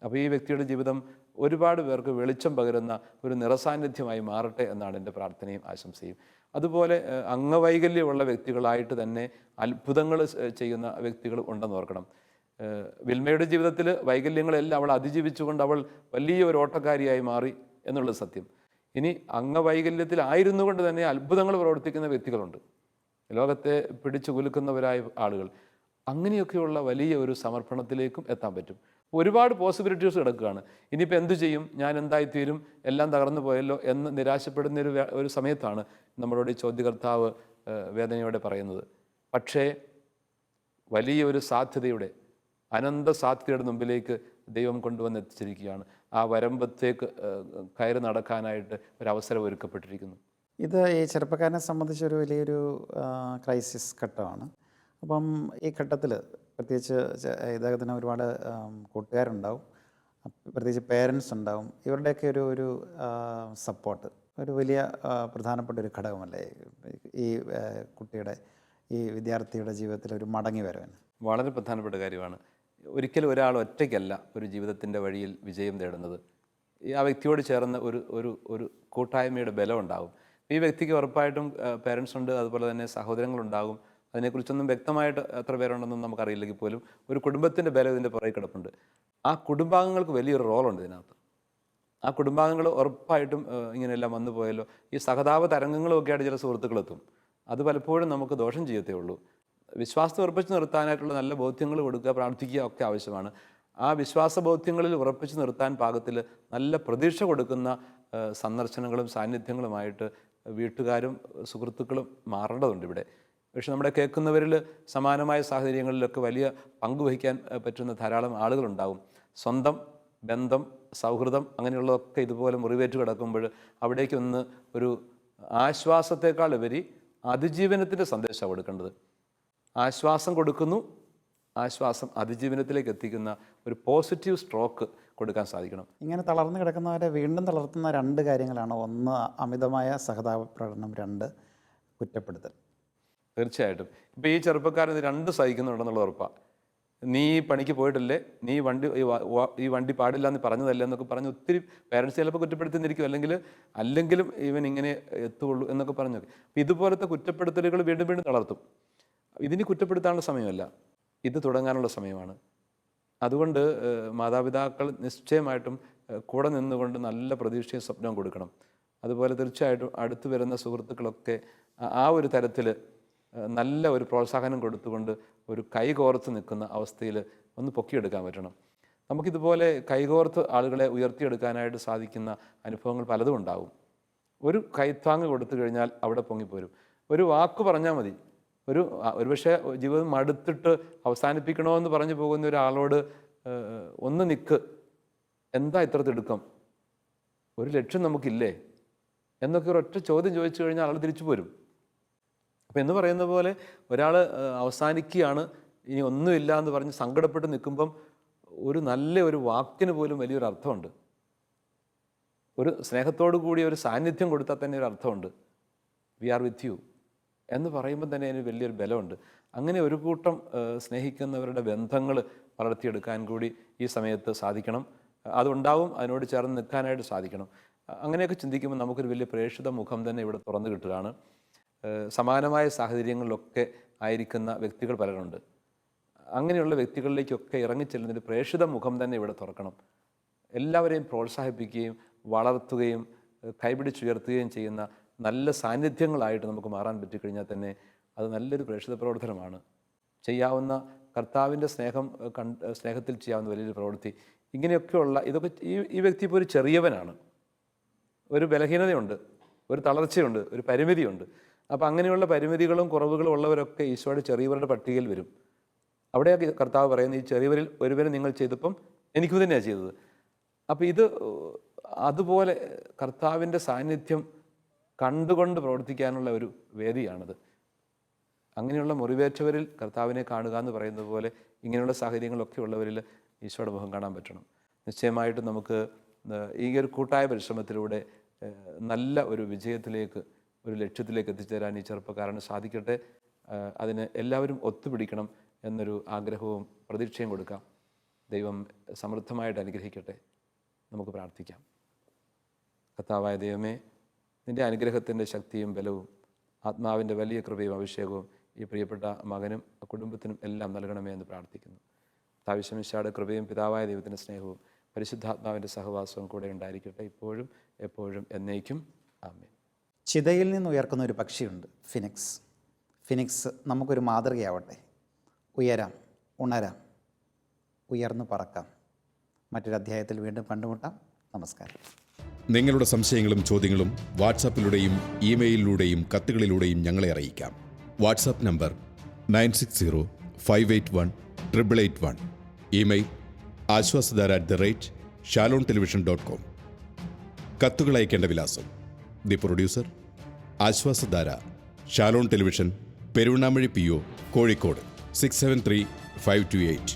S2: അപ്പോൾ ഈ വ്യക്തിയുടെ ജീവിതം ഒരുപാട് പേർക്ക് വെളിച്ചം പകരുന്ന ഒരു നിറസാന്നിധ്യമായി മാറട്ടെ എന്നാണ് എൻ്റെ പ്രാർത്ഥനയും ആശംസയും. അതുപോലെ അംഗവൈകല്യമുള്ള വ്യക്തികളായിട്ട് തന്നെ അത്ഭുതങ്ങൾ ചെയ്യുന്ന വ്യക്തികൾ ഉണ്ടെന്ന് ഓർക്കണം. വിൽമയുടെ ജീവിതത്തിൽ വൈകല്യങ്ങളെല്ലാം അവൾ അതിജീവിച്ചുകൊണ്ട് അവൾ വലിയ ഒരു ഓട്ടക്കാരിയായി മാറി എന്നുള്ളത് സത്യം. ഇനി അംഗവൈകല്യത്തിലായിരുന്നു കൊണ്ട് തന്നെ അത്ഭുതങ്ങൾ പ്രവർത്തിക്കുന്ന വ്യക്തികളുണ്ട്, ലോകത്തെ പിടിച്ചു കുലുക്കുന്നവരായ ആളുകൾ. അങ്ങനെയൊക്കെയുള്ള വലിയ ഒരു സമർപ്പണത്തിലേക്കും എത്താൻ പറ്റും. ഒരുപാട് പോസിബിലിറ്റീസ് കിടക്കുകയാണ്. ഇനിയിപ്പോൾ എന്തു ചെയ്യും, ഞാൻ എന്തായിത്തീരും, എല്ലാം തകർന്നു പോയല്ലോ എന്ന് നിരാശപ്പെടുന്ന ഒരു സമയത്താണ് നമ്മളോട് ഈ ചോദ്യകർത്താവ് വേദനയോടെ പറയുന്നത്. പക്ഷേ വലിയൊരു സാധ്യതയുടെ, അനന്ത സാധ്യതയുടെ മുമ്പിലേക്ക് ദൈവം കൊണ്ടുവന്ന് എത്തിച്ചിരിക്കുകയാണ്. ആ വരമ്പത്തേക്ക് കയറി നടക്കാനായിട്ട് ഒരവസരം ഒരുക്കപ്പെട്ടിരിക്കുന്നു.
S1: ഇത് ഈ ചെറുപ്പക്കാരനെ സംബന്ധിച്ചൊരു വലിയൊരു ക്രൈസിസ് ഘട്ടമാണ്. അപ്പം ഈ ഘട്ടത്തിൽ പ്രത്യേകിച്ച് ഇദ്ദേഹത്തിന് ഒരുപാട് കൂട്ടുകാരുണ്ടാവും, പ്രത്യേകിച്ച് പേരൻസ് ഉണ്ടാവും. ഇവരുടെയൊക്കെ ഒരു സപ്പോർട്ട് ഒരു വലിയ പ്രധാനപ്പെട്ട ഒരു ഘടകമല്ലേ ഈ കുട്ടിയുടെ, ഈ വിദ്യാർത്ഥിയുടെ ജീവിതത്തിൽ ഒരു മടങ്ങി വരവന്?
S2: വളരെ പ്രധാനപ്പെട്ട കാര്യമാണ്. ഒരിക്കലും ഒരാൾ ഒറ്റയ്ക്കല്ല ഒരു ജീവിതത്തിൻ്റെ വഴിയിൽ വിജയം നേടുന്നത്. ആ വ്യക്തിയോട് ചേർന്ന് ഒരു കൂട്ടായ്മയുടെ ബലം ഉണ്ടാകും. ഈ വ്യക്തിക്ക് ഉറപ്പായിട്ടും പേരൻസ് ഉണ്ട്, അതുപോലെ തന്നെ സഹോദരങ്ങളുണ്ടാകും. അതിനെക്കുറിച്ചൊന്നും വ്യക്തമായിട്ട് എത്ര പേരുണ്ടെന്നും നമുക്കറിയില്ലെങ്കിൽ പോലും ഒരു കുടുംബത്തിൻ്റെ ബലം ഇതിൻ്റെ പുറകെ കിടപ്പുണ്ട്. ആ കുടുംബാംഗങ്ങൾക്ക് വലിയൊരു റോളുണ്ട് ഇതിനകത്ത്. ആ കുടുംബാംഗങ്ങൾ ഉറപ്പായിട്ടും ഇങ്ങനെയെല്ലാം വന്നു പോയല്ലോ, ഈ സഹതാപ തരംഗങ്ങളുമൊക്കെ ആയിട്ട് ചില സുഹൃത്തുക്കളെത്തും. അത് പലപ്പോഴും നമുക്ക് ദോഷം ചെയ്യത്തേ ഉള്ളൂ. വിശ്വാസത്തെ ഉറപ്പിച്ച് നിർത്താനായിട്ടുള്ള നല്ല ബോധ്യങ്ങൾ കൊടുക്കുക, പ്രാർത്ഥിക്കുക ഒക്കെ ആവശ്യമാണ്. ആ വിശ്വാസബോധ്യങ്ങളിൽ ഉറപ്പിച്ച് നിർത്താൻ പാകത്തിൽ നല്ല പ്രതീക്ഷ കൊടുക്കുന്ന സന്ദർശനങ്ങളും സാന്നിധ്യങ്ങളുമായിട്ട് വീട്ടുകാരും സുഹൃത്തുക്കളും മാറേണ്ടതുണ്ട് ഇവിടെ. പക്ഷെ നമ്മുടെ കേൾക്കുന്നവരിൽ സമാനമായ സാഹചര്യങ്ങളിലൊക്കെ വലിയ പങ്കുവഹിക്കാൻ പറ്റുന്ന ധാരാളം ആളുകളുണ്ടാവും. സ്വന്തം ബന്ധം, സൗഹൃദം അങ്ങനെയുള്ളതൊക്കെ ഇതുപോലെ മുറിവേറ്റ് കിടക്കുമ്പോൾ അവിടേക്കൊന്ന് ഒരു ആശ്വാസത്തെക്കാൾ ഉപരി അതിജീവനത്തിൻ്റെ സന്ദേശമാണ് കൊടുക്കേണ്ടത്. ആശ്വാസം കൊടുക്കുന്നു, ആശ്വാസം അതിജീവനത്തിലേക്ക് എത്തിക്കുന്ന ഒരു പോസിറ്റീവ് സ്ട്രോക്ക് കൊടുക്കാൻ സാധിക്കണം.
S1: ഇങ്ങനെ തളർന്നു കിടക്കുന്നവരെ വീണ്ടും തളർത്തുന്ന രണ്ട് കാര്യങ്ങളാണ്. ഒന്ന് അമിതമായ സഹതാപ പ്രകടനം, രണ്ട് കുറ്റപ്പെടുത്തൽ.
S2: തീർച്ചയായിട്ടും. ഇപ്പോൾ ഈ ചെറുപ്പക്കാരൻ ഇത് രണ്ട് സഹിക്കുന്നുണ്ടെന്നുള്ള ഉറപ്പാണ്. നീ പണിക്ക് പോയിട്ടില്ലേ, നീ ഈ വണ്ടി പാടില്ല എന്ന് പറഞ്ഞതല്ലേ എന്നൊക്കെ പറഞ്ഞ് ഒത്തിരി പേരൻസ് ചിലപ്പോൾ കുറ്റപ്പെടുത്തിന്നിരിക്കും, അല്ലെങ്കിലും ഇവൻ ഇങ്ങനെ എത്തുള്ളൂ എന്നൊക്കെ പറഞ്ഞു. അപ്പോൾ ഇതുപോലത്തെ കുറ്റപ്പെടുത്തലുകൾ വീണ്ടും വീണ്ടും തളർത്തും. ഇതിന് കുറ്റപ്പെടുത്താനുള്ള സമയമല്ല, ഇത് തുടങ്ങാനുള്ള സമയമാണ്. അതുകൊണ്ട് മാതാപിതാക്കൾ നിശ്ചയമായിട്ടും കൂടെ നിന്നുകൊണ്ട് നല്ല പ്രതീക്ഷയും സ്വപ്നവും കൊടുക്കണം. അതുപോലെ തീർച്ചയായിട്ടും അടുത്ത് വരുന്ന സുഹൃത്തുക്കളൊക്കെ ആ ഒരു തരത്തിൽ നല്ല ഒരു പ്രോത്സാഹനം കൊടുത്തുകൊണ്ട് ഒരു കൈകോർത്ത് നിൽക്കുന്ന അവസ്ഥയിൽ ഒന്ന് പൊക്കിയെടുക്കാൻ പറ്റണം. നമുക്കിതുപോലെ കൈകോർത്ത് ആളുകളെ ഉയർത്തിയെടുക്കാനായിട്ട് സാധിക്കുന്ന അനുഭവങ്ങൾ പലതും ഉണ്ടാവും. ഒരു കൈത്താങ്ങ് കൊടുത്തു കഴിഞ്ഞാൽ അവിടെ പൊങ്ങിപ്പോരും. ഒരു വാക്ക് പറഞ്ഞാൽ മതി. ഒരുപക്ഷെ ജീവിതം മടുത്തിട്ട് അവസാനിപ്പിക്കണമെന്ന് പറഞ്ഞു പോകുന്ന ഒരാളോട് ഒന്ന് നിൽക്ക്, എന്താ ഇത്ര തിടുക്കം, ഒരു ലക്ഷ്യം നമുക്കില്ലേ എന്നൊക്കെ ഒരൊറ്റ ചോദ്യം ചോദിച്ചു കഴിഞ്ഞാൽ ആൾ തിരിച്ചു പോരും. അപ്പം എന്ന് പറയുന്ന പോലെ ഒരാൾ അവസാനിക്കുകയാണ്, ഇനി ഒന്നുമില്ല എന്ന് പറഞ്ഞ് സങ്കടപ്പെട്ട് നിൽക്കുമ്പം ഒരു വാക്കിന് പോലും വലിയൊരു അർത്ഥമുണ്ട്. ഒരു സ്നേഹത്തോടു കൂടി ഒരു സാന്നിധ്യം കൊടുത്താൽ തന്നെ ഒരു അർത്ഥമുണ്ട്. വി ആർ വിത്ത് യു എന്ന് പറയുമ്പോൾ തന്നെ അതിന് വലിയൊരു ബലമുണ്ട്. അങ്ങനെ ഒരു കൂട്ടം സ്നേഹിക്കുന്നവരുടെ ബന്ധങ്ങൾ വളർത്തിയെടുക്കാൻ കൂടി ഈ സമയത്ത് സാധിക്കണം. അതുണ്ടാവും, അതിനോട് ചേർന്ന് നിൽക്കാനായിട്ട് സാധിക്കണം. അങ്ങനെയൊക്കെ ചിന്തിക്കുമ്പോൾ നമുക്കൊരു വലിയ പ്രേക്ഷിത മുഖം തന്നെ ഇവിടെ തുറന്നു കിട്ടുകയാണ്. സമാനമായ സാഹചര്യങ്ങളിലൊക്കെ ആയിരിക്കുന്ന വ്യക്തികൾ പലരുണ്ട്. അങ്ങനെയുള്ള വ്യക്തികളിലേക്കൊക്കെ ഇറങ്ങിച്ചെല്ലുന്നൊരു പ്രേക്ഷിത മുഖം തന്നെ ഇവിടെ തുറക്കണം. എല്ലാവരെയും പ്രോത്സാഹിപ്പിക്കുകയും വളർത്തുകയും കൈപിടിച്ചുയർത്തുകയും ചെയ്യുന്ന നല്ല സാന്നിധ്യങ്ങളായിട്ട് നമുക്ക് മാറാൻ പറ്റിക്കഴിഞ്ഞാൽ തന്നെ അത് നല്ലൊരു പ്രേക്ഷിത പ്രവർത്തനമാണ്. ചെയ്യാവുന്ന കർത്താവിൻ്റെ സ്നേഹത്തിൽ ചെയ്യാവുന്ന വലിയൊരു പ്രവൃത്തി. ഇങ്ങനെയൊക്കെയുള്ള ഇതൊക്കെ ഈ വ്യക്തി ഇപ്പോൾ ഒരു ചെറിയവനാണ്, ഒരു ബലഹീനതയുണ്ട്, ഒരു തളർച്ചയുണ്ട്, ഒരു പരിമിതിയുണ്ട്. അപ്പോൾ അങ്ങനെയുള്ള പരിമിതികളും കുറവുകളും ഉള്ളവരൊക്കെ ഈശോയുടെ ചെറിയവരുടെ പട്ടികയിൽ വരും. അവിടെയൊക്കെ കർത്താവ് പറയുന്നത്, ഈ ചെറിയവരിൽ ഒരുവരെ നിങ്ങൾ ചെയ്തപ്പം എനിക്കും തന്നെയാണ് ചെയ്തത്. അപ്പോൾ ഇത് അതുപോലെ കർത്താവിൻ്റെ സാന്നിധ്യം കണ്ടുകൊണ്ട് പ്രവർത്തിക്കാനുള്ള ഒരു വേദിയാണത്. അങ്ങനെയുള്ള മുറിവേറ്റവരിൽ കർത്താവിനെ കാണുക എന്ന് പറയുന്നത് പോലെ ഇങ്ങനെയുള്ള സാഹചര്യങ്ങളൊക്കെ ഉള്ളവരിൽ ഈശോയുടെ മുഖം കാണാൻ പറ്റണം. നിശ്ചയമായിട്ടും നമുക്ക് ഈ ഒരു കൂട്ടായ പരിശ്രമത്തിലൂടെ നല്ല ഒരു വിജയത്തിലേക്ക്, ഒരു ലക്ഷ്യത്തിലേക്ക് എത്തിച്ചേരാൻ ഈ ചെറുപ്പക്കാരന് സാധിക്കട്ടെ. അതിന് എല്ലാവരും ഒത്തുപിടിക്കണം എന്നൊരു ആഗ്രഹവും പ്രതീക്ഷയും കൊടുക്കാം. ദൈവം സമൃദ്ധമായിട്ട് അനുഗ്രഹിക്കട്ടെ. നമുക്ക് പ്രാർത്ഥിക്കാം. കർത്താവായ ദൈവമേ, നിൻ്റെ അനുഗ്രഹത്തിൻ്റെ ശക്തിയും ബലവും ആത്മാവിൻ്റെ വലിയ കൃപയും അഭിഷേകവും ഈ പ്രിയപ്പെട്ട മകനും കുടുംബത്തിനും എല്ലാം നൽകണമേ എന്ന് പ്രാർത്ഥിക്കുന്നു. താവിശ്വമിശിഹായുടെ കൃപയും പിതാവായ ദൈവത്തിൻ്റെ സ്നേഹവും പരിശുദ്ധാത്മാവിൻ്റെ സഹവാസവും കൂടെ ഉണ്ടായിരിക്കട്ടെ, ഇപ്പോഴും എപ്പോഴും എന്നേക്കും. ആമേൻ.
S1: ചിതയിൽ നിന്ന് ഉയർക്കുന്ന ഒരു പക്ഷിയുണ്ട്, ഫിനിക്സ്. ഫിനിക്സ് നമുക്കൊരു മാതൃകയാവട്ടെ. ഉയരാം, ഉണരാം, ഉയർന്നു പറക്കാം. മറ്റൊരു അധ്യായത്തിൽ വീണ്ടും കണ്ടുമുട്ടാം. നമസ്കാരം.
S3: നിങ്ങളുടെ സംശയങ്ങളും ചോദ്യങ്ങളും വാട്സാപ്പിലൂടെയും ഇമെയിലിലൂടെയും കത്തുകളിലൂടെയും ഞങ്ങളെ അറിയിക്കാം. WhatsApp number 9605818881. Email ashwasadhara@shalomtelevision.com. കത്തുകൾ അയക്കേണ്ട വിലാസം: the producer, Ashwasadhara, Shalom television, Peruvannamuzhi PO, Kozhikode 673528.